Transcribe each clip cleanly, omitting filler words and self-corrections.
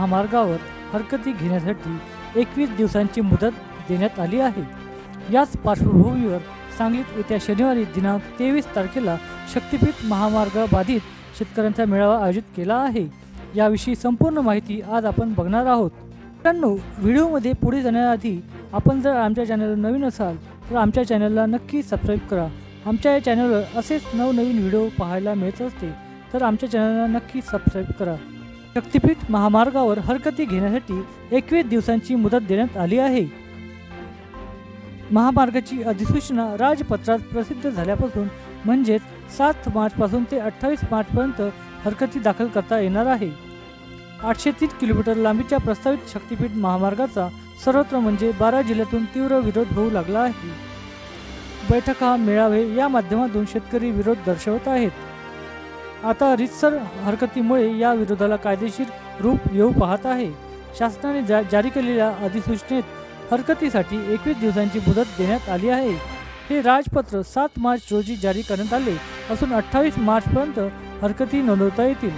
महामार्गावर हरकती घेण्यासाठी 21 दिवसांची मुदत देण्यात आली आहे। याच पार्श्वभूमीवर सांगलीत येत्या शनिवारी दिनांक 23 तारखेला शक्तीपीठ महामार्ग बाधित शेतकऱ्यांचा मेळावा आयोजित केला आहे। याविषयी संपूर्ण माहिती आज आपण बघणार आहोत। मित्रांनो, व्हिडिओमध्ये पुढे जाण्याआधी आपण जर आमच्या चॅनलवर नवीन असाल तर आमच्या चॅनलला नक्की सबस्क्राईब करा। आमच्या या चॅनलवर असेच नवनवीन व्हिडिओ पाहायला मिळत असते, तर आमच्या चॅनलला नक्की सबस्क्राईब करा। शक्तीपीठ महामार्गावर हरकती घेण्यासाठी 21 दिवसांची मुदत देण्यात आली आहे। महामार्गाची अधिसूचना राजपत्रात प्रसिद्ध झाल्यापासून म्हणजेच 7 मार्चपासून ते 28 मार्चपर्यंत हरकती दाखल करता येणार आहे। 803 किलोमीटर लांबीच्या प्रस्तावित शक्तीपीठ महामार्गाचा सर्वत्र म्हणजे 12 जिल्ह्यातून तीव्र विरोध होऊ लागला आहे। बैठका, मेळावे या माध्यमातून शेतकरी विरोध दर्शवत आहेत। आता रीतसर हरकतीमुळे या विरोधाला कायदेशीर रूप येऊ पाहत आहे। शासनाने जारी केलेल्या अधिसूचनेत हरकतीसाठी 21 दिवसांची मुदत देण्यात आली आहे। हे राजपत्र 7 मार्च रोजी जारी करण्यात आले असून 28 मार्चपर्यंत हरकती नोंदवता येतील।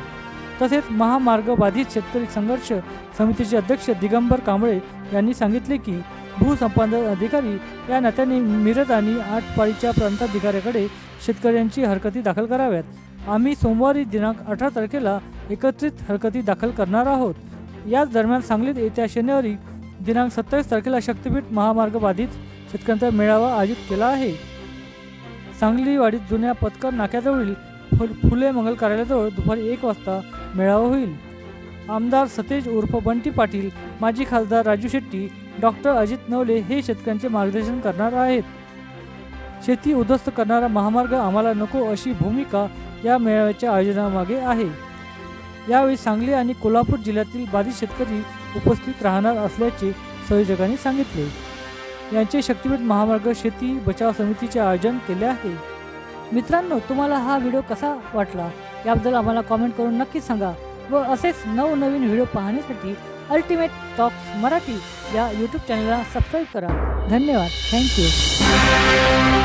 तसेच महामार्ग बाधित शेतकरी संघर्ष समितीचे अध्यक्ष दिगंबर कांबळे यांनी सांगितले की भूसंपादन अधिकारी या नात्याने मिरज आणि आटपाडीच्या प्रांताधिकाऱ्याकडे शेतकऱ्यांची हरकती दाखल कराव्यात। आम्ही सोमवारी दिनांक 18 तारखेला एकत्रित हरकती दाखल करणार आहोत। याच दरम्यान सांगलीत येत्या शनिवारी दिनांक 27 तारखेला शक्तीपीठ महामार्ग बाधित शेतकऱ्यांचा मेळावा आयोजित केला आहे। सांगलीवाडीत जुन्या पथकर नाक्याजवळील फुले मंगल कार्यालयाजवळ दुपारी 1 वाजता मेळावा होईल। आमदार सतेज उर्फ बंटी पाटील, माजी खासदार राजू शेट्टी, डॉक्टर अजित नवले हे शेतकऱ्यांचे मार्गदर्शन करणार आहेत। शेती उद्ध्वस्त करणारा महामार्ग आम्हाला नको अशी भूमिका या मेळाव्याच्या आयोजनामागे आहे। यावेळी सांगली आणि कोल्हापूर जिल्ह्यातील बाधित शेतकरी उपस्थित राहणार असल्याचे संयोजकांनी सांगितले। यांचे शक्तीपीठ महामार्ग शेती बचाव समितीचे आयोजन केले आहे। मित्रांनो, तुम्हाला हा व्हिडिओ कसा वाटला याबद्दल आम्हाला कॉमेंट करून नक्की सांगा व असेच नवनवीन व्हिडिओ पाहण्यासाठी अल्टिमेट टॉक्स मराठी या यूट्यूब चॅनलला सबस्क्राईब करा। धन्यवाद। थँक्यू।